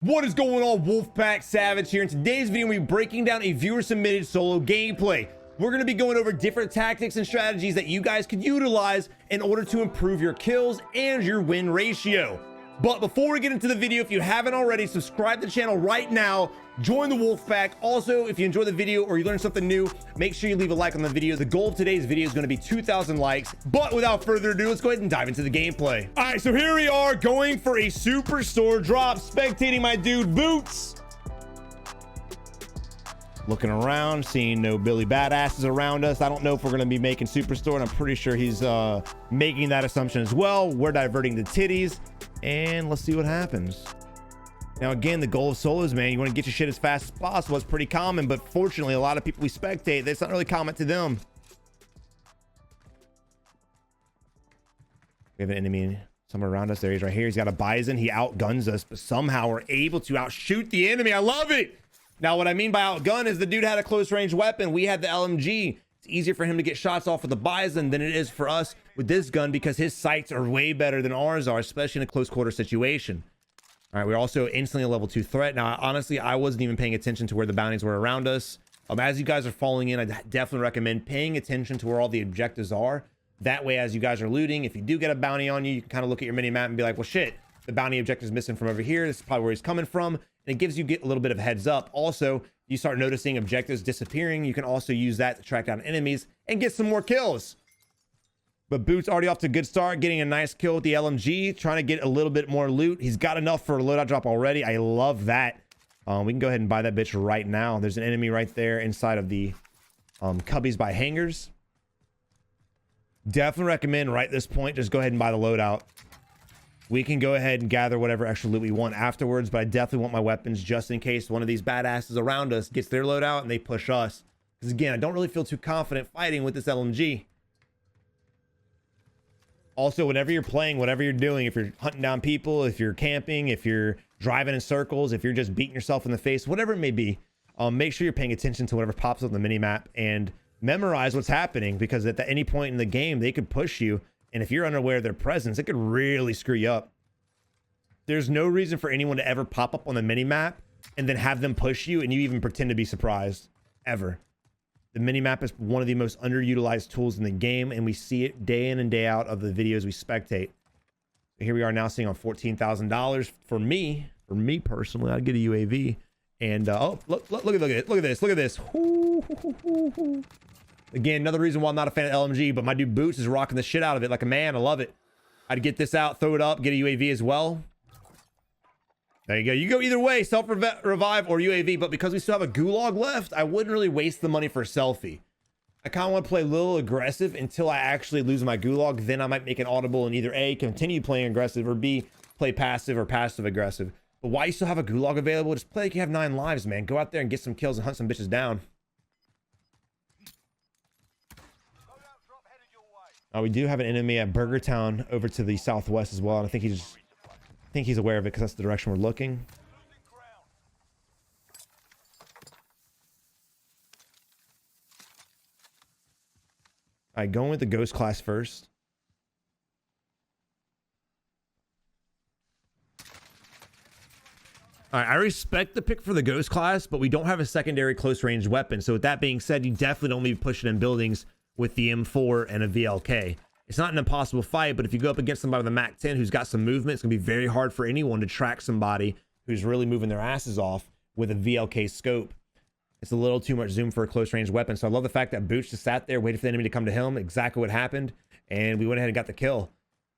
What is going on, Wolfpack Savage here? In today's video, we'll be breaking down a viewer submitted solo gameplay. We're going to be going over different tactics and strategies that you guys could utilize in order to improve your kills and your win ratio. But before we get into the video, if you haven't already, subscribe to the channel right now. Join the Wolfpack. Also, if you enjoy the video or you learn something new, make sure you leave a like on the video. The goal of today's video is going to be 2,000 likes. But without further ado, let's go ahead and dive into the gameplay. All right, so here we are going for a superstore drop, spectating my dude Boots. Looking around, seeing no Billy Badasses around us. I don't know if we're going to be making superstore, and I'm pretty sure he's making that assumption as well. We're diverting the titties, and let's see what happens. Now, again, the goal of solos, man, you want to get your shit as fast as possible. It's pretty common, but fortunately, a lot of people we spectate, that's not really common to them. We have an enemy somewhere around us. There he is right here. He's got a Bison. He outguns us, but somehow we're able to outshoot the enemy. I love it. Now, what I mean by outgun is the dude had a close range weapon. We had the LMG. It's easier for him to get shots off with the Bison than it is for us with this gun because his sights are way better than ours are, especially in a close quarter situation. All right, we're also instantly a level 2 threat. Now, honestly, I wasn't even paying attention to where the bounties were around us. As you guys are falling in, I definitely recommend paying attention to where all the objectives are. That way, as you guys are looting, if you do get a bounty on you, you can kind of look at your mini map and be like, well, shit, the bounty objective is missing from over here. This is probably where he's coming from. And it gives you a little bit of heads up. Also, you start noticing objectives disappearing. You can also use that to track down enemies and get some more kills. But Boots already off to a good start, getting a nice kill with the LMG, trying to get a little bit more loot. He's got enough for a loadout drop already. I love that. We can go ahead and buy that bitch right now. There's an enemy right there inside of the cubbies by hangars. Definitely recommend right at this point, just go ahead and buy the loadout. We can go ahead and gather whatever extra loot we want afterwards, but I definitely want my weapons just in case one of these badasses around us gets their loadout and they push us. Because again, I don't really feel too confident fighting with this LMG. Also, whenever you're playing, whatever you're doing, if you're hunting down people, if you're camping, if you're driving in circles, if you're just beating yourself in the face, whatever it may be, make sure you're paying attention to whatever pops up on the mini map and memorize what's happening, because at any point in the game, they could push you. And if you're unaware of their presence, it could really screw you up. There's no reason for anyone to ever pop up on the mini map and then have them push you and you even pretend to be surprised, ever. The mini-map is one of the most underutilized tools in the game, and we see it day in and day out of the videos we spectate. Here we are now seeing on $14,000. For me personally, I'd get a UAV. And oh, look at this. Ooh. Again, another reason why I'm not a fan of LMG, but my dude Boots is rocking the shit out of it like a man. I love it. I'd get this out, throw it up, get a UAV as well. There you go. You go either way, self-revive or UAV. But because we still have a gulag left, I wouldn't really waste the money for a selfie. I kind of want to play a little aggressive until I actually lose my gulag. Then I might make an audible and either A, continue playing aggressive, or B, play passive or passive aggressive. But why you still have a gulag available? Just play like you have 9 lives, man. Go out there and get some kills and hunt some bitches down. We do have an enemy at Burger Town over to the southwest as well. And I think he's aware of it because that's the direction we're looking. All right, going with the Ghost class first. All right, I respect the pick for the Ghost class, but we don't have a secondary close range weapon. So with that being said, you definitely don't need to be pushing in buildings with the M4 and a VLK. It's not an impossible fight, but if you go up against somebody with a MAC-10 who's got some movement, it's gonna be very hard for anyone to track somebody who's really moving their asses off with a VLK scope. It's a little too much zoom for a close range weapon. So I love the fact that Boots just sat there, waited for the enemy to come to him, exactly what happened, and we went ahead and got the kill.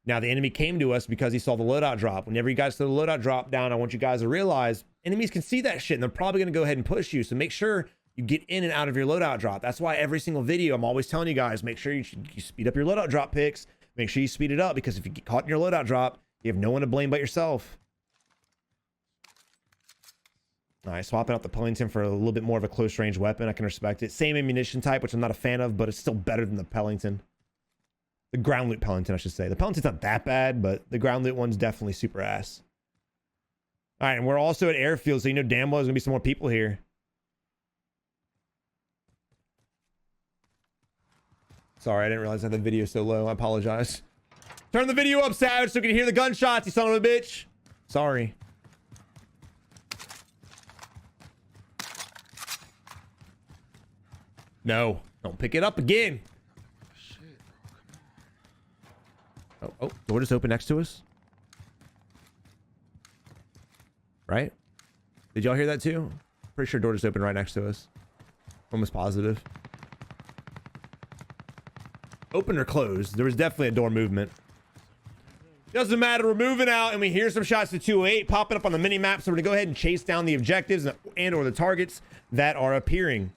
Now the enemy came to us because he saw the loadout drop. Whenever you guys throw the loadout drop down, I want you guys to realize enemies can see that shit and they're probably gonna go ahead and push you. So make sure you get in and out of your loadout drop. That's why every single video I'm always telling you guys, make sure you speed up your loadout drop picks. Make sure you speed it up, because if you get caught in your loadout drop, you have no one to blame but yourself. All right, swapping out the Pellington for a little bit more of a close range weapon. I can respect it. Same ammunition type, which I'm not a fan of, but it's still better than the Pellington. The ground loot Pellington, I should say. The Pellington's not that bad, but the ground loot one's definitely super ass. All right, and we're also at airfield, so you know damn well there's gonna be some more people here. Sorry, I didn't realize that the video is so low. I apologize. Turn the video up, Savage, so you can hear the gunshots, you son of a bitch. Sorry. No, don't pick it up again. Shit, bro. Come on. Oh, door just open next to us. Right? Did y'all hear that too? Pretty sure door just opened right next to us. Almost positive. Open or closed? There was definitely a door movement. Doesn't matter. We're moving out, and we hear some shots to 208 popping up on the mini map. So we're gonna go ahead and chase down the objectives and or the targets that are appearing.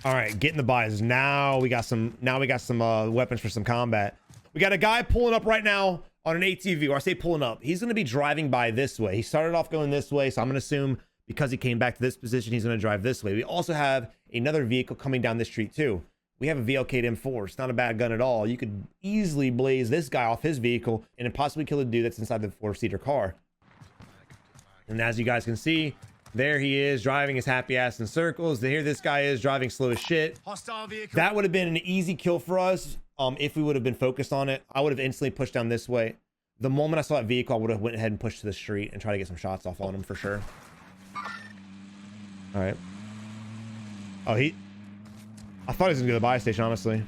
All right, getting the buys. Now we got some. Weapons for some combat. We got a guy pulling up right now on an ATV, or I say pulling up. He's gonna be driving by this way. He started off going this way, so I'm gonna assume because he came back to this position, he's gonna drive this way. We also have another vehicle coming down this street too. We have a VLK M4. It's not a bad gun at all. You could easily blaze this guy off his vehicle and then possibly kill a dude that's inside the 4-seater car. And as you guys can see, there he is driving his happy ass in circles. Here this guy is driving slow as shit. Hostile vehicle. That would have been an easy kill for us if we would have been focused on it. I would have instantly pushed down this way. The moment I saw that vehicle, I would have went ahead and pushed to the street and tried to get some shots off on him for sure. All right. Oh, I thought he was gonna go to the buy station, honestly.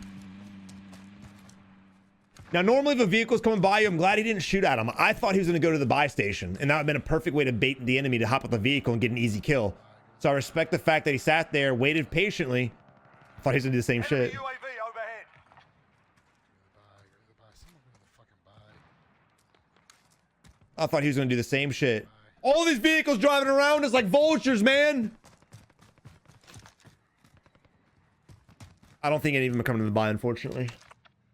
Now, normally if a vehicle's coming by you, I'm glad he didn't shoot at him. I thought he was gonna go to the buy station, and that would have been a perfect way to bait the enemy to hop on the vehicle and get an easy kill. So I respect the fact that he sat there, waited patiently. I thought he was gonna do the same shit. UAV overhead. I thought he was gonna do the same shit. All these vehicles driving around us like vultures, man. I don't think any of them are coming to the buy, unfortunately.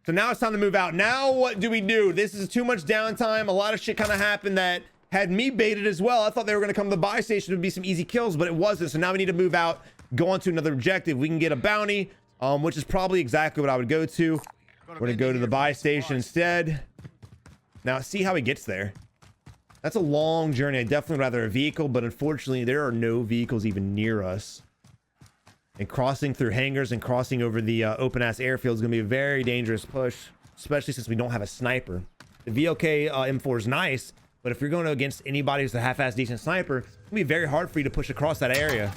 So now it's time to move out. Now what do we do? This is too much downtime. A lot of shit kind of happened that had me baited as well. I thought they were going to come to the buy station. It would be some easy kills, but it wasn't. So now we need to move out, go on to another objective. We can get a bounty, which is probably exactly what I would go to. We're going to go to the buy station instead. Now see how he gets there. That's a long journey. I'd definitely rather a vehicle, but unfortunately there are no vehicles even near us. And crossing through hangars and crossing over the open ass airfield is going to be a very dangerous push, especially since we don't have a sniper. The VLK M4 is nice, but if you're going against anybody who's a half-ass decent sniper, it's going to be very hard for you to push across that area.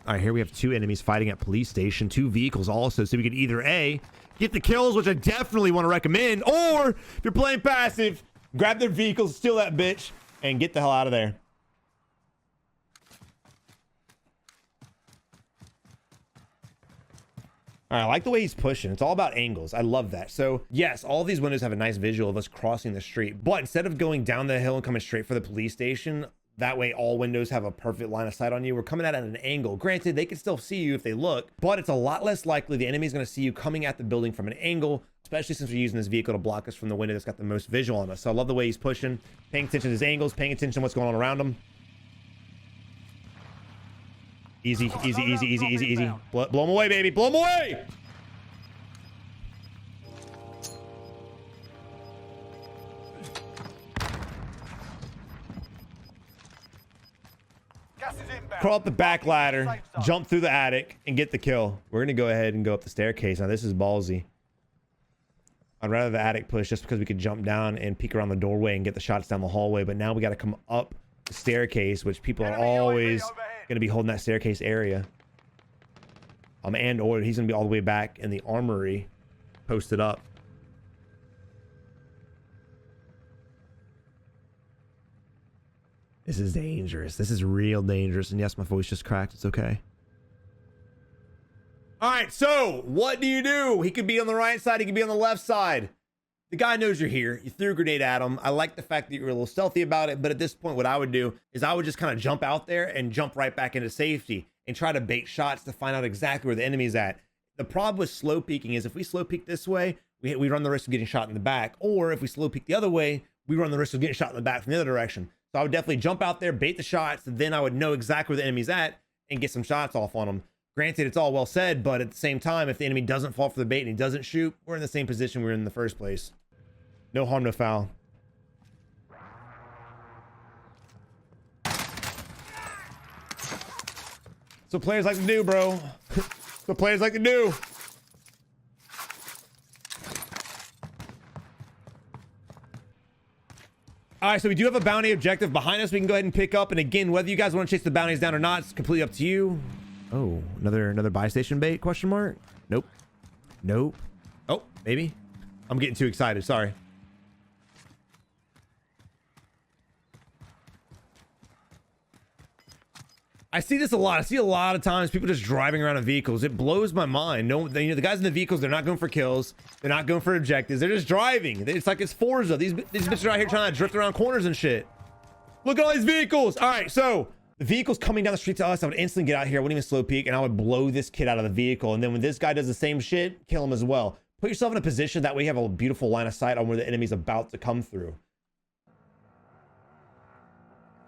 All right, here we have two enemies fighting at police station, two vehicles also, so we could either A, get the kills, which I definitely want to recommend, or if you're playing passive, grab their vehicles, steal that bitch, and get the hell out of there. All right, I like the way he's pushing. It's all about angles. I love that. So yes, all these windows have a nice visual of us crossing the street, but instead of going down the hill and coming straight for the police station, that way all windows have a perfect line of sight on you. We're coming at an angle. Granted, they can still see you if they look, but it's a lot less likely the enemy's going to see you coming at the building from an angle, especially since we're using this vehicle to block us from the window that's got the most visual on us. So I love the way he's pushing, paying attention to his angles, paying attention to what's going on around him. Easy, easy, easy, easy, easy, easy. Blow him away, baby. Blow him away! Crawl up the back ladder, jump through the attic, and get the kill. We're going to go ahead and go up the staircase. Now, this is ballsy. I'd rather the attic push just because we could jump down and peek around the doorway and get the shots down the hallway. But now we got to come up the staircase, which people are always going to be holding that staircase area. And or he's going to be all the way back in the armory, posted up. This is dangerous. This is real dangerous. And yes, my voice just cracked. It's okay. All right, so what do you do? He could be on the right side. He could be on the left side. The guy knows you're here. You threw a grenade at him. I like the fact that you were a little stealthy about it. But at this point, what I would do is I would just kind of jump out there and jump right back into safety and try to bait shots to find out exactly where the enemy's at. The problem with slow peeking is if we slow peek this way, we run the risk of getting shot in the back. Or if we slow peek the other way, we run the risk of getting shot in the back from the other direction. So I would definitely jump out there, bait the shots, and then I would know exactly where the enemy's at and get some shots off on them. Granted, it's all well said, but at the same time, if the enemy doesn't fall for the bait and he doesn't shoot, we're in the same position we were in the first place. No harm, no foul. So players like to do, bro. So players like to do. All right, so we do have a bounty objective behind us we can go ahead and pick up. And again, whether you guys want to chase the bounties down or not, it's completely up to you. Oh, another buy station bait, question mark? Nope. Nope. Oh, maybe. I'm getting too excited, sorry. I see this a lot. I see a lot of times people just driving around in vehicles. It blows my mind. No, you know, the guys in the vehicles, they're not going for kills. They're not going for objectives. They're just driving. It's like it's Forza. These bitches are out here trying to drift around corners and shit. Look at all these vehicles. All right, so the vehicle's coming down the street to us. I would instantly get out here. I wouldn't even slow peek, and I would blow this kid out of the vehicle. And then when this guy does the same shit, kill him as well. Put yourself in a position that way you have a beautiful line of sight on where the enemy's about to come through.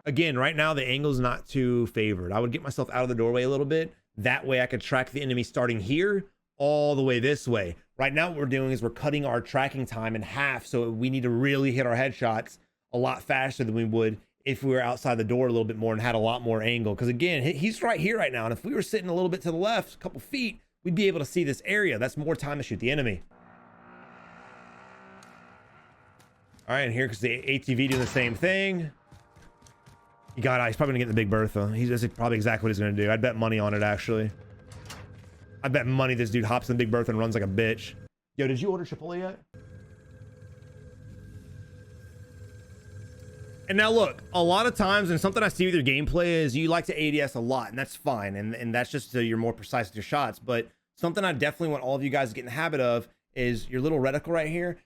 Again, right now, the angle's not too favored. I would get myself out of the doorway a little bit. That way I could track the enemy starting here all the way this way. Right now, what we're doing is we're cutting our tracking time in half. So we need to really hit our headshots a lot faster than we would if we were outside the door a little bit more and had a lot more angle. Because again, he's right here right now. And if we were sitting a little bit to the left, a couple feet, we'd be able to see this area. That's more time to shoot the enemy. All right, and here comes the ATV doing the same thing. He's probably gonna get the Big Bertha. That's probably exactly what he's gonna do. I'd bet money on it, actually. I bet money this dude hops in the Big Bertha and runs like a bitch. Yo, did you order Chipotle yet? And now look, a lot of times, and something I see with your gameplay is you like to ADS a lot, and that's fine. And that's just so you're more precise with your shots. But something I definitely want all of you guys to get in the habit of is your little reticle right here.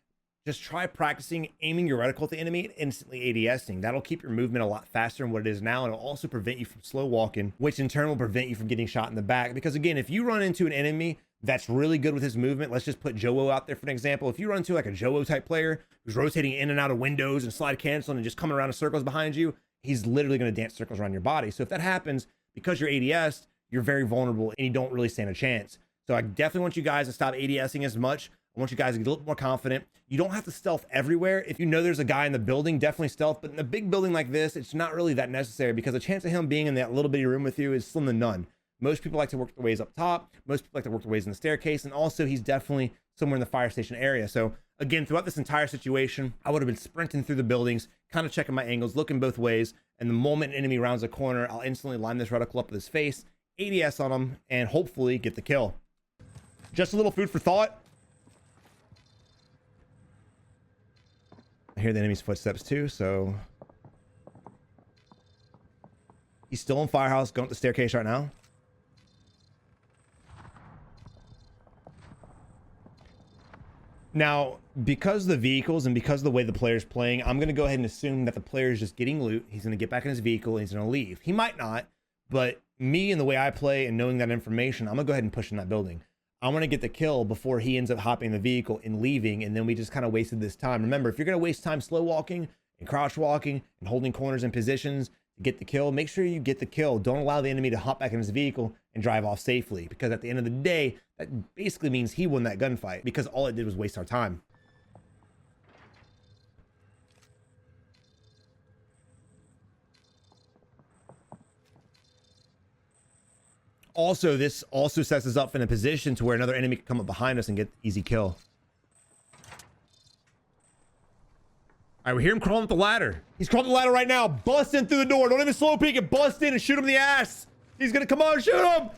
Just try practicing aiming your reticle at the enemy and instantly ADSing. That'll keep your movement a lot faster than what it is now. And it'll also prevent you from slow walking, which in turn will prevent you from getting shot in the back. Because again, if you run into an enemy that's really good with his movement, let's just put Joe out there for an example. If you run into like a Joe type player who's rotating in and out of windows and slide canceling and just coming around in circles behind you, he's literally going to dance circles around your body. So if that happens, because you're ADS'd, you're very vulnerable and you don't really stand a chance. So I definitely want you guys to stop ADSing as much. I want you guys to get a little more confident. You don't have to stealth everywhere. If you know there's a guy in the building, definitely stealth. But in a big building like this, it's not really that necessary because the chance of him being in that little bitty room with you is slim to none. Most people like to work their ways up top. Most people like to work their ways in the staircase. And also, he's definitely somewhere in the fire station area. So again, throughout this entire situation, I would have been sprinting through the buildings, kind of checking my angles, looking both ways. And the moment an enemy rounds a corner, I'll instantly line this reticle up with his face, ADS on him, and hopefully get the kill. Just a little food for thought. I hear the enemy's footsteps too, so he's still in firehouse, going up the staircase right now. Now, because the vehicles and because of the way the player's playing, I'm going to go ahead and assume that the player is just getting loot. He's going to get back in his vehicle and he's going to leave. He might not, but me and the way I play and knowing that information, I'm going to go ahead and push in that building. I want to get the kill before he ends up hopping in the vehicle and leaving, and then we just kind of wasted this time. Remember, if you're going to waste time slow walking and crouch walking and holding corners and positions to get the kill, make sure you get the kill. Don't allow the enemy to hop back in his vehicle and drive off safely, because at the end of the day, that basically means he won that gunfight because all it did was waste our time. Also, this also sets us up in a position to where another enemy can come up behind us and get easy kill. All right, we hear him crawling up the ladder. He's crawling up the ladder right now. Bust in through the door. Don't even slow peek it. Bust in and shoot him in the ass. He's gonna come on, shoot him.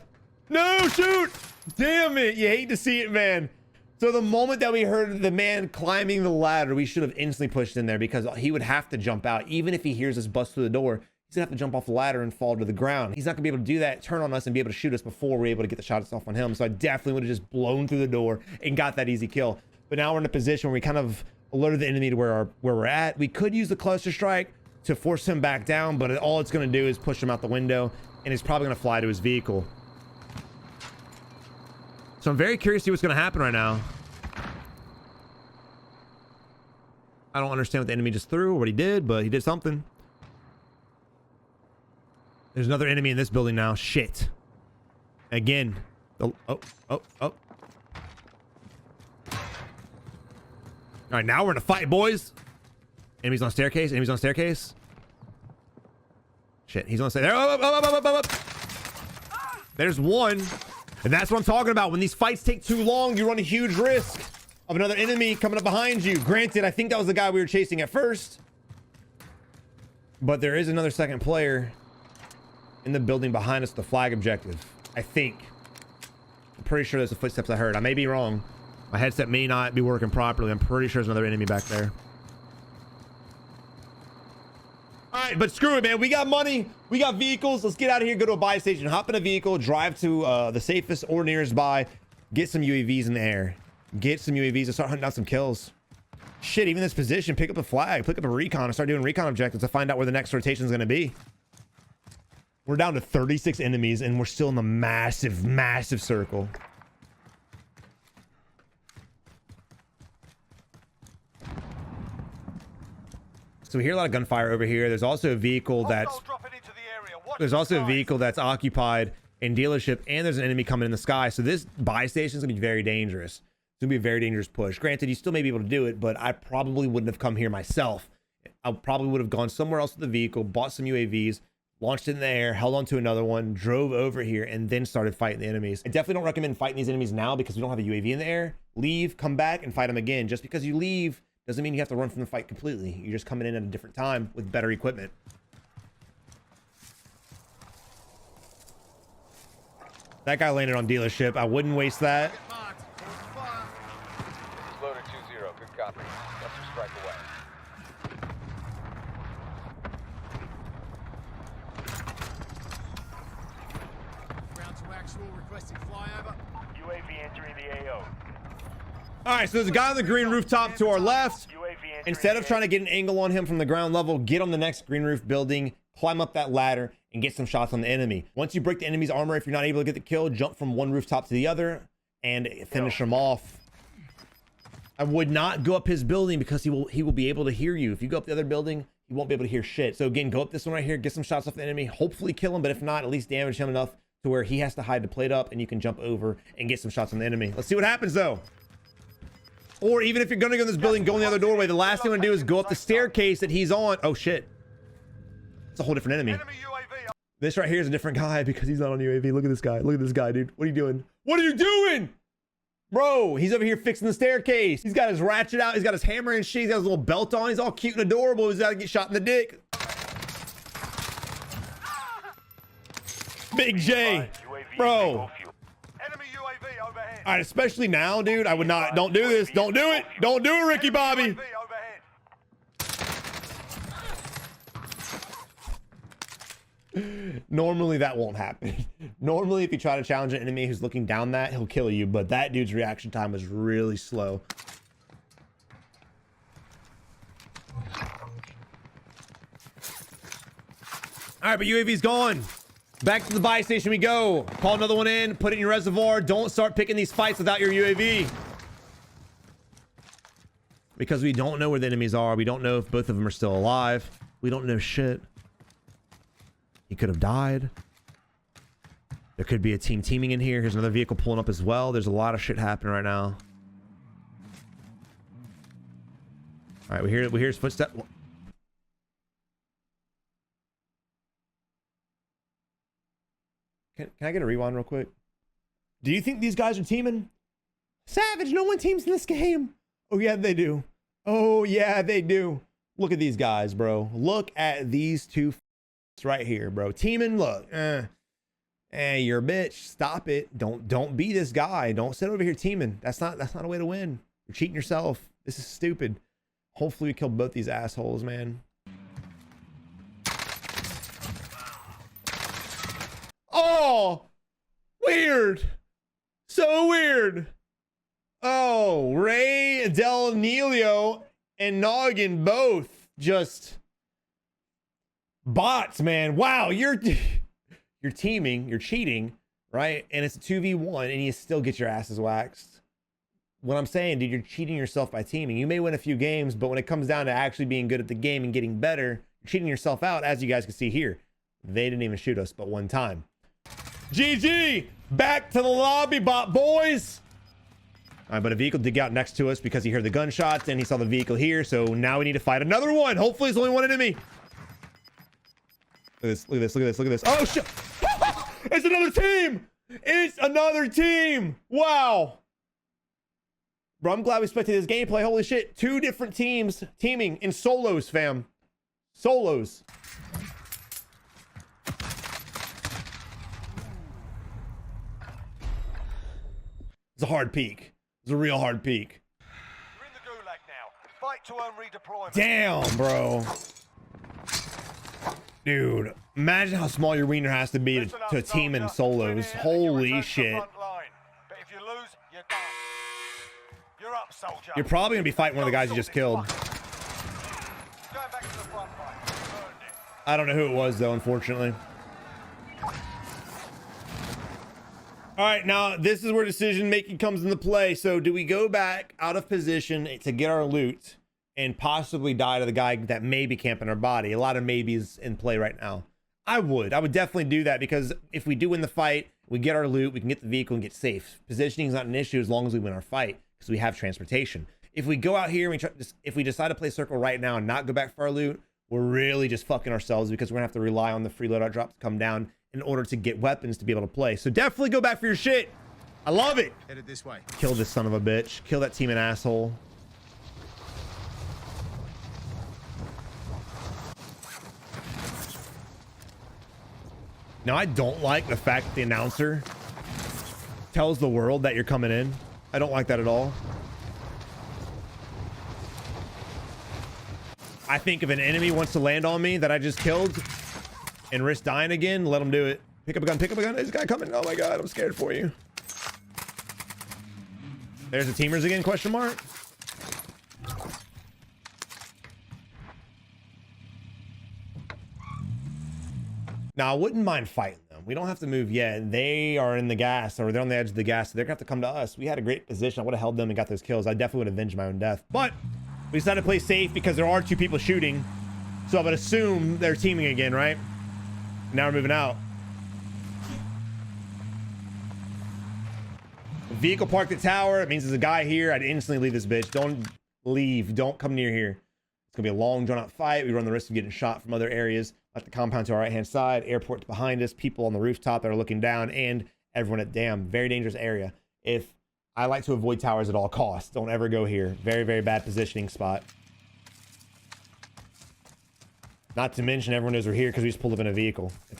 No, shoot. Damn it. You hate to see it, man. So the moment that we heard the man climbing the ladder, we should have instantly pushed in there because he would have to jump out. Even if he hears us bust through the door, he's gonna have to jump off the ladder and fall to the ground. He's not gonna be able to do that, turn on us and be able to shoot us before we're able to get the shots off on him. So I definitely would have just blown through the door and got that easy kill. But now we're in a position where we kind of alerted the enemy to where we're at. We could use the cluster strike to force him back down, but all it's gonna do is push him out the window and he's probably gonna fly to his vehicle. So I'm very curious to see what's gonna happen right now. I don't understand what the enemy just threw or what he did, but he did something. There's another enemy in this building now. Shit. Again. Oh. All right, now we're in a fight, boys. Enemies on staircase. Enemies on staircase. Shit, he's on staircase. Up. There's one. And that's what I'm talking about. When these fights take too long, you run a huge risk of another enemy coming up behind you. Granted, I think that was the guy we were chasing at first. But there is another second player in the building behind us, the flag objective. I think. I'm pretty sure that's the footsteps I heard. I may be wrong. My headset may not be working properly. I'm pretty sure there's another enemy back there. All right, but screw it, man. We got money. We got vehicles. Let's get out of here, go to a buy station, hop in a vehicle, drive to the safest or nearest buy, get some UAVs in the air. Get some UAVs and start hunting down some kills. Shit, even this position, pick up a flag, pick up a recon, and start doing recon objectives to find out where the next rotation is going to be. We're down to 36 enemies, and we're still in the massive, massive circle. So we hear a lot of gunfire over here. There's also a vehicle that's occupied in dealership, and there's an enemy coming in the sky. So this buy station is gonna be very dangerous. It's gonna be a very dangerous push. Granted, you still may be able to do it, but I probably wouldn't have come here myself. I probably would have gone somewhere else with the vehicle, bought some UAVs, launched it in the air, held on to another one, drove over here, and then started fighting the enemies. I definitely don't recommend fighting these enemies now because we don't have a UAV in the air. Leave, come back, and fight them again. Just because you leave doesn't mean you have to run from the fight completely. You're just coming in at a different time with better equipment. That guy landed on dealership. I wouldn't waste that. Loader 2-0. Good copy. Cluster strike away. Ground to actual, requesting flyover. UAV entering the AO. All right, so there's a guy on the green rooftop to our left. Instead of trying to get an angle on him from the ground level, get on the next green roof building, climb up that ladder, and get some shots on the enemy. Once you break the enemy's armor, if you're not able to get the kill, jump from one rooftop to the other and finish him off. I would not go up his building because he will be able to hear you. If you go up the other building, he won't be able to hear shit. So again, go up this one right here, get some shots off the enemy, hopefully kill him, but if not, at least damage him enough to where he has to hide the plate up and you can jump over and get some shots on the enemy. Let's see what happens though. Or even if you're gonna go in this building, go in the other doorway. The last thing you want to do is go up the staircase that he's on. Oh shit. It's a whole different enemy. This right here is a different guy because he's not on UAV. Look at this guy. Look at this guy, dude. What are you doing? What are you doing? Bro, he's over here fixing the staircase. He's got his ratchet out. He's got his hammer and shit. He's got his little belt on. He's all cute and adorable. He's got to get shot in the dick. Big J. Bro. All right, especially now, dude. I would not. Don't do this. Don't do it. Don't do it, Ricky Bobby. Normally that won't happen. Normally, if you try to challenge an enemy who's looking down that, he'll kill you. But that dude's reaction time was really slow. All right, but UAV's gone. Back to the buy station we go. Call another one in, put it in your reservoir. Don't start picking these fights without your UAV. Because we don't know where the enemies are. We don't know if both of them are still alive. We don't know shit. He could have died. There could be a team teaming in here. Here's another vehicle pulling up as well. There's a lot of shit happening right now. All right, we hear his footsteps. Can I get a rewind real quick? Do you think these guys are teaming? Savage, no one teams in this game. Oh, yeah, they do. Oh, yeah, they do. Look at these guys, bro. Look at these two right here, bro. Teaming, look. You're a bitch. Stop it. Don't be this guy. Don't sit over here teaming. That's not a way to win. You're cheating yourself. This is stupid. Hopefully we kill both these assholes, man. Oh, weird. So weird. Oh, Ray, Del Nilio, and Noggin both just bots, man. Wow, you're teaming, you're cheating, right? And it's a 2v1 and you still get your asses waxed. What I'm saying, dude, you're cheating yourself by teaming. You may win a few games, but when it comes down to actually being good at the game and getting better, you're cheating yourself out, as you guys can see here. They didn't even shoot us but one time. GG! Back to the lobby, bot boys! All right, but a vehicle did get out next to us because he heard the gunshots and he saw the vehicle here, so now we need to fight another one. Hopefully it's only one enemy. Look at this, look at this, look at this, look at this. Oh, shit! It's another team! It's another team! Wow! Bro, I'm glad we spectated this gameplay. Holy shit, 2 different teams teaming in solos, fam. Solos. It's a hard peek. It's a real hard peek. You're in the gulag now. Fight to earn redeployment. Damn, bro. Dude, imagine how small your wiener has to be Listen up, to a team in soldier. solos. Win here and you Holy return to the shit. front line. But if you lose, you're done. You're up, soldier. You're probably gonna be fighting one of the guys you just killed. Going back to the front line. You earned it. I don't know who it was though, unfortunately. All right, now this is where decision making comes into play. So do we go back out of position to get our loot and possibly die to the guy that may be camping our body? A lot of maybes in play right now. I would definitely do that, because if we do win the fight, we get our loot, we can get the vehicle and get safe. Positioning is not an issue as long as we win our fight, because we have transportation. If we go out here and if we decide to play circle right now and not go back for our loot, we're really just fucking ourselves, because we're gonna have to rely on the free loadout drops to come down in order to get weapons to be able to play. So definitely go back for your shit. I love it. Headed this way. Kill this son of a bitch. Kill that team an asshole. Now, I don't like the fact that the announcer tells the world that you're coming in. I don't like that at all. I think if an enemy wants to land on me that I just killed and risk dying again, let them do it. Pick up a gun, pick up a gun. There's a guy coming. Oh my God, I'm scared for you. There's the teamers again, question mark. Now, I wouldn't mind fighting them. We don't have to move yet. They are in the gas, or they're on the edge of the gas. So they're gonna have to come to us. We had a great position. I would have held them and got those kills. I definitely would have avenged my own death. But we decided to play safe because there are 2 people shooting. So I would assume they're teaming again, right? Now we're moving out. Vehicle parked at tower. It means there's a guy here. I'd instantly leave this bitch. Don't leave. Don't come near here. It's gonna be a long, drawn out fight. We run the risk of getting shot from other areas, like the compound to our right hand side, airport behind us, people on the rooftop that are looking down, and everyone at dam. Very dangerous area. If I like to avoid towers at all costs, don't ever go here. Very, very bad positioning spot. Not to mention everyone knows we're here because we just pulled up in a vehicle. If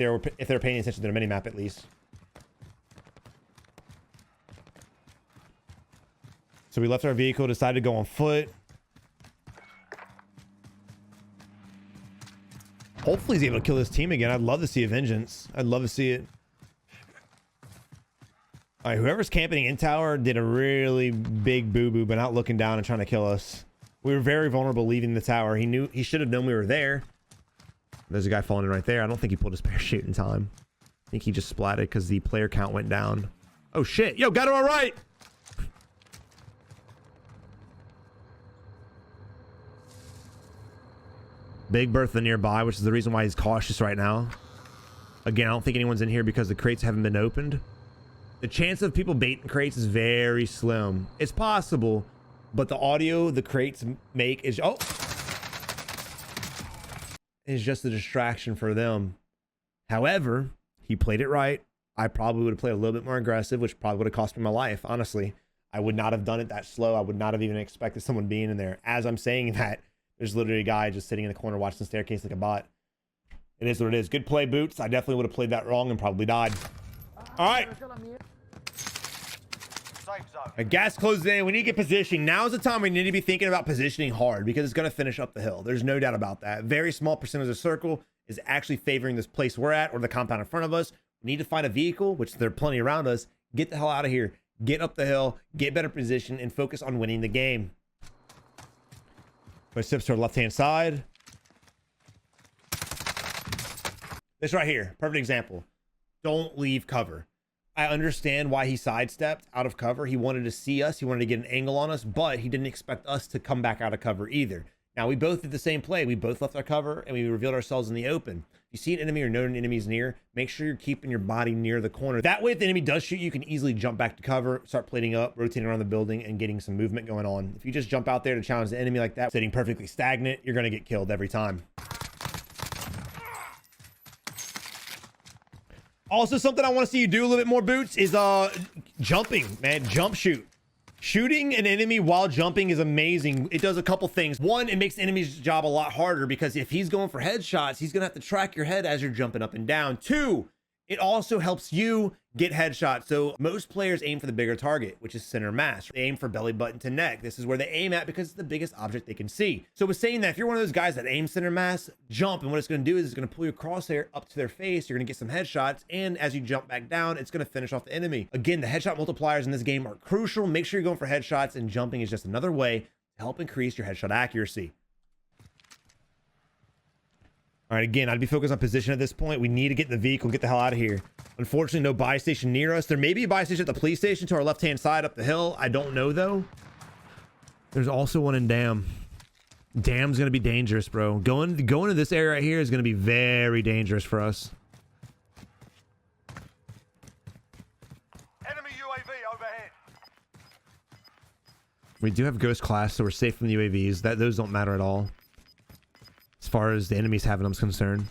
they're paying attention to the minimap at least. So we left our vehicle, decided to go on foot. Hopefully he's able to kill this team again. I'd love to see a vengeance. I'd love to see it. All right, whoever's camping in tower did a really big boo-boo, but not looking down and trying to kill us. We were very vulnerable leaving the tower. He should have known we were there. There's a guy falling in right there. I don't think he pulled his parachute in time. I think he just splatted because the player count went down. Oh shit. Yo, got it all right. Big Bertha nearby, which is the reason why he's cautious right now. Again, I don't think anyone's in here because the crates haven't been opened. The chance of people baiting crates is very slim. It's possible, but the audio the crates make is just a distraction for them. However, he played it right. I probably would have played a little bit more aggressive, which probably would have cost me my life. Honestly, I would not have done it that slow. I would not have even expected someone being in there. As I'm saying that, there's literally a guy just sitting in the corner watching the staircase like a bot. It is what it is. Good play, Boots. I definitely would have played that wrong and probably died. All right. Gas closes in. We need to get positioning. Now is the time we need to be thinking about positioning hard because it's going to finish up the hill. There's no doubt about that. Very small percentage of the circle is actually favoring this place we're at or the compound in front of us. We need to find a vehicle, which there are plenty around us. Get the hell out of here. Get up the hill. Get better position and focus on winning the game. Put steps to our left-hand side. This right here. Perfect example. Don't leave cover. I understand why he sidestepped out of cover. He wanted to see us. He wanted to get an angle on us, but he didn't expect us to come back out of cover either. Now, we both did the same play. We both left our cover, and we revealed ourselves in the open. If you see an enemy or know an enemy's near, make sure you're keeping your body near the corner. That way, if the enemy does shoot, you can easily jump back to cover, start plating up, rotating around the building, and getting some movement going on. If you just jump out there to challenge the enemy like that, sitting perfectly stagnant, you're going to get killed every time. Also, something I want to see you do a little bit more, Boots, is jumping, man. Jump shoot. Shooting an enemy while jumping is amazing. It does a couple things. One, it makes the enemy's job a lot harder because if he's going for headshots, he's gonna have to track your head as you're jumping up and down. Two, it also helps you get headshots. So most players aim for the bigger target, which is center mass. They aim for belly button to neck. This is where they aim at because it's the biggest object they can see. So with saying that, if you're one of those guys that aim center mass, jump, and what it's going to do is it's going to pull your crosshair up to their face. You're going to get some headshots, and as you jump back down, it's going to finish off the enemy. Again, the headshot multipliers in this game are crucial. Make sure you're going for headshots, and jumping is just another way to help increase your headshot accuracy. All right, again, I'd be focused on position at this point. We need to get in the vehicle, get the hell out of here. Unfortunately, no buy station near us. There may be a buy station at the police station to our left-hand side up the hill. I don't know, though. There's also one in Dam. Dam's going to be dangerous, bro. Going to this area right here is going to be very dangerous for us. Enemy UAV overhead. We do have ghost class, so we're safe from the UAVs. Those don't matter at all as far as the enemies having them is concerned.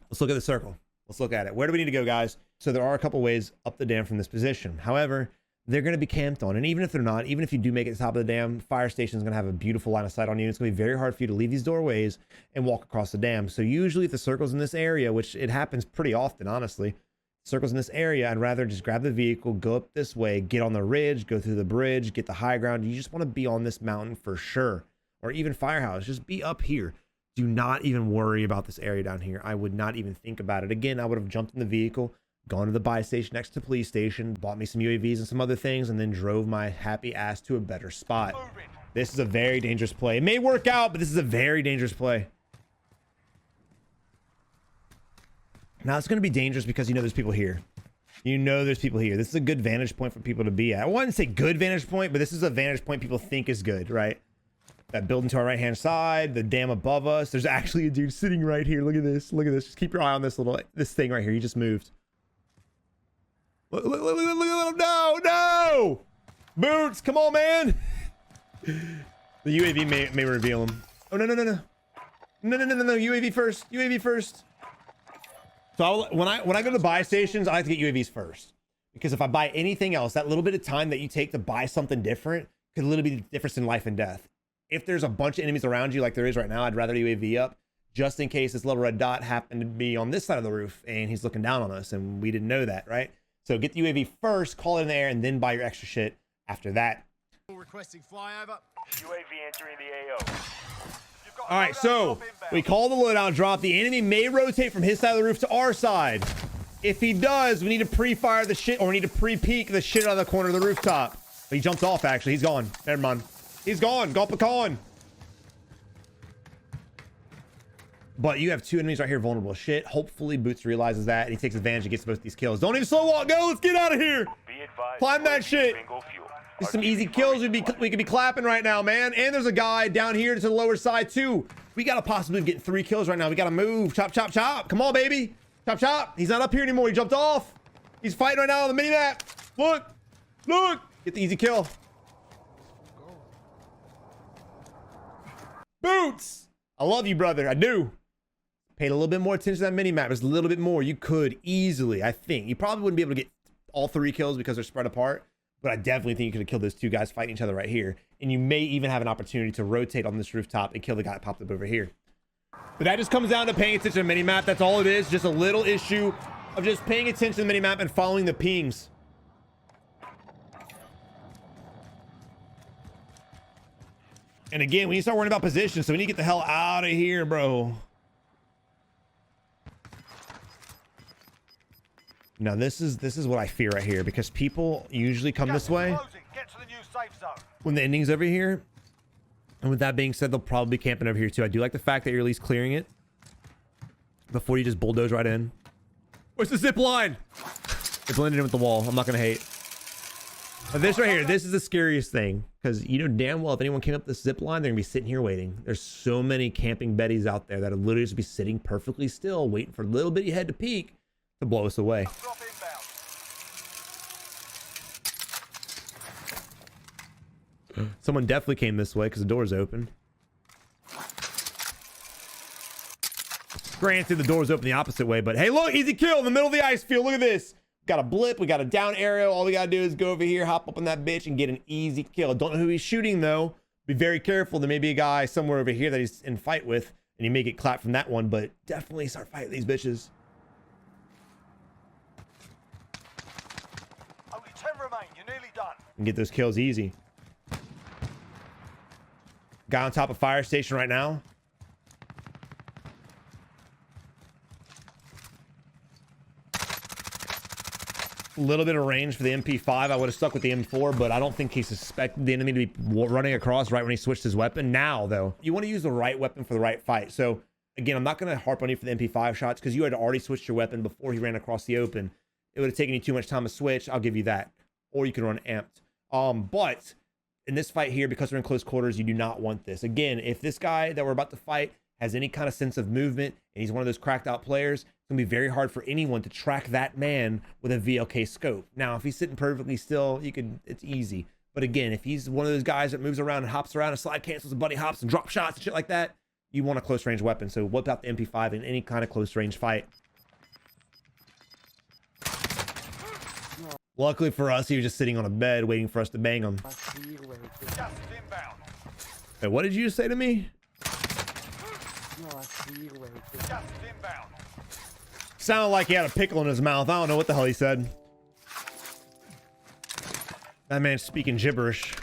Let's look at the circle. Let's look at it. Where do we need to go, guys? So there are a couple ways up the dam from this position. However, they're going to be camped on. And even if they're not, even if you do make it to the top of the dam, fire station is going to have a beautiful line of sight on you. It's going to be very hard for you to leave these doorways and walk across the dam. So usually if the circle's in this area, which it happens pretty often, honestly, circles in this area, I'd rather just grab the vehicle, go up this way, get on the ridge, go through the bridge, get the high ground. You just want to be on this mountain for sure. Or even firehouse, just be up here. Do not even worry about this area down here. I would not even think about it. Again, I would have jumped in the vehicle, gone to the buy station next to the police station, bought me some UAVs and some other things, and then drove my happy ass to a better spot. This is a very dangerous play. It may work out, but this is a very dangerous play. Now, it's going to be dangerous because you know there's people here. You know there's people here. This is a good vantage point for people to be at. I wouldn't say good vantage point, but this is a vantage point people think is good, right? That building to our right hand side, the dam above us. There's actually a dude sitting right here. Look at this. Look at this. Just keep your eye on this thing right here. He just moved. Look at him. No. Boots, come on, man. The UAV may reveal him. Oh, no. No. UAV first. UAV first. So when I go to buy stations, I like to get UAVs first. Because if I buy anything else, that little bit of time that you take to buy something different could literally be the difference in life and death. If there's a bunch of enemies around you like there is right now, I'd rather UAV up just in case this little red dot happened to be on this side of the roof and he's looking down on us and we didn't know that, right? So get the UAV first, call it in the air, and then buy your extra shit after that. Requesting flyover. UAV entering the AO. All right, so we call the loadout drop. The enemy may rotate from his side of the roof to our side. If he does, we need to pre-fire the shit, or we need to pre-peek the shit out of the corner of the rooftop. He jumped off, actually. He's gone. Never mind. He's gone. Go pecan. But you have two enemies right here vulnerable. Shit. Hopefully Boots realizes that and he takes advantage and gets both these kills. Don't even slow walk. Go. Let's get out of here. Climb that shit. There's some easy kills we could be clapping right now, man. And there's a guy down here to the lower side too. We got a possibility of getting 3 kills right now. We got to move. Chop, chop, chop. Come on, baby. Chop, chop. He's not up here anymore. He jumped off. He's fighting right now on the mini map. Look. Look. Get the easy kill. Boots. I love you, brother. I do. Paid a little bit more attention to that mini map. There's a little bit more. You could easily, I think. You probably wouldn't be able to get all 3 kills because they're spread apart. But I definitely think you could have killed those 2 guys fighting each other right here. And you may even have an opportunity to rotate on this rooftop and kill the guy that popped up over here. But that just comes down to paying attention to the minimap. That's all it is. Just a little issue of just paying attention to the minimap and following the pings. And again, we need to start worrying about position. So we need to get the hell out of here, bro. Now this is what I fear right here, because people usually come this way Get to the new safe zone. when the ending's over here. And with that being said, they'll probably be camping over here too. I do like the fact that you're at least clearing it before you just bulldoze right in. Where's the zip line? It blended in with the wall. I'm not gonna hate. But this right here, this is the scariest thing, because you know damn well if anyone came up this zip line, they're gonna be sitting here waiting. There's so many camping betties out there that'll literally just be sitting perfectly still, waiting for a little bitty head to peek to blow us away. Drop inbound. Someone definitely came this way because the door's open. Granted, the door's open the opposite way, but hey, look, easy kill in the middle of the ice field. Look at this. got a blip, we got a down arrow. All we gotta do is go over here, hop up on that bitch, and get an easy kill. Don't know who he's shooting though. Be very careful. There may be a guy somewhere over here that he's in fight with, and he may get clapped from that one, but definitely start fighting these bitches. Only 10 remain. You're nearly done. And get those kills easy. Guy on top of fire station right now. A little bit of range for the MP5. I would have stuck with the M4, but I don't think he suspected the enemy to be running across right when he switched his weapon. Now, though, you want to use the right weapon for the right fight. So, again, I'm not going to harp on you for the MP5 shots because you had already switched your weapon before he ran across the open. It would have taken you too much time to switch. I'll give you that. Or you can run amped. But in this fight here, because we're in close quarters, you do not want this. Again, if this guy that we're about to fight has any kind of sense of movement and he's one of those cracked out players, it's gonna be very hard for anyone to track that man with a VLK scope. Now, if he's sitting perfectly still, it's easy. But again, if he's one of those guys that moves around and hops around and slide cancels and buddy hops and drop shots and shit like that, you want a close range weapon. So whip out the MP5 in any kind of close range fight. Luckily for us, he was just sitting on a bed waiting for us to bang him. Just inbound. Wait, what did you just say to me? Just inbound. Sounded like he had a pickle in his mouth. I don't know what the hell he said. That man's speaking gibberish.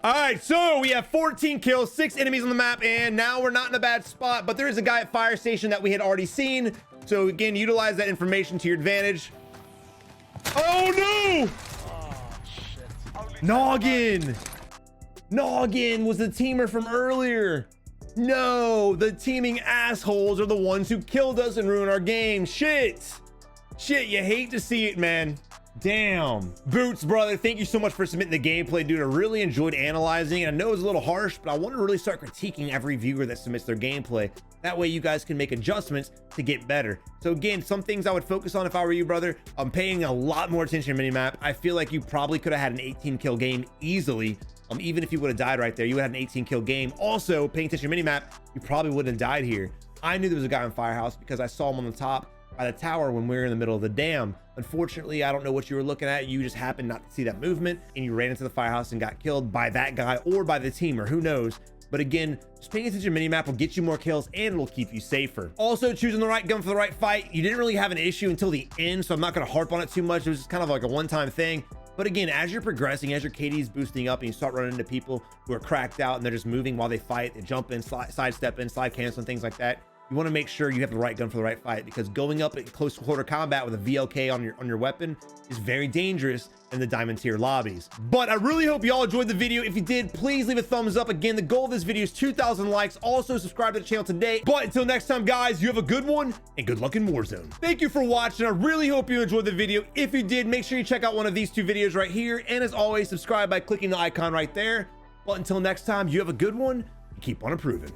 All right, so we have 14 kills, 6 enemies on the map, and now we're not in a bad spot, but there is a guy at fire station that we had already seen. So again, utilize that information to your advantage. Oh no! Oh, shit. Noggin! Noggin was the teamer from earlier. No, the teaming assholes are the ones who killed us and ruined our game. Shit, you hate to see it, man. Damn. Boots, brother, thank you so much for submitting the gameplay, dude. I really enjoyed analyzing. I know it was a little harsh, but I want to really start critiquing every viewer that submits their gameplay. That way you guys can make adjustments to get better. So again, some things I would focus on if I were you, brother. I'm paying a lot more attention to minimap. I feel like you probably could have had an 18 kill game easily. Even if you would have died right there, you would have an 18 kill game. Also, paying attention to minimap, you probably wouldn't have died here. I knew there was a guy on Firehouse because I saw him on the top by the tower when we were in the middle of the dam. Unfortunately, I don't know what you were looking at. You just happened not to see that movement and you ran into the Firehouse and got killed by that guy or by the teamer, who knows. But again, just paying attention to minimap will get you more kills and it'll keep you safer. Also, choosing the right gun for the right fight. You didn't really have an issue until the end, so I'm not going to harp on it too much. It was just kind of like a one-time thing. But again, as you're progressing, as your KD is boosting up and you start running into people who are cracked out and they're just moving while they fight, they jump in, sidestep in, slide cancel and things like that, you want to make sure you have the right gun for the right fight, because going up at close quarter combat with a VLK on your weapon is very dangerous in the diamond tier lobbies. But I really hope y'all enjoyed the video. If you did, please leave a thumbs up. Again, the goal of this video is 2,000 likes. Also subscribe to the channel today. But until next time, guys, you have a good one and good luck in Warzone. Thank you for watching. I really hope you enjoyed the video. If you did, make sure you check out one of these 2 videos right here. And as always, subscribe by clicking the icon right there. But until next time, you have a good one and keep on improving.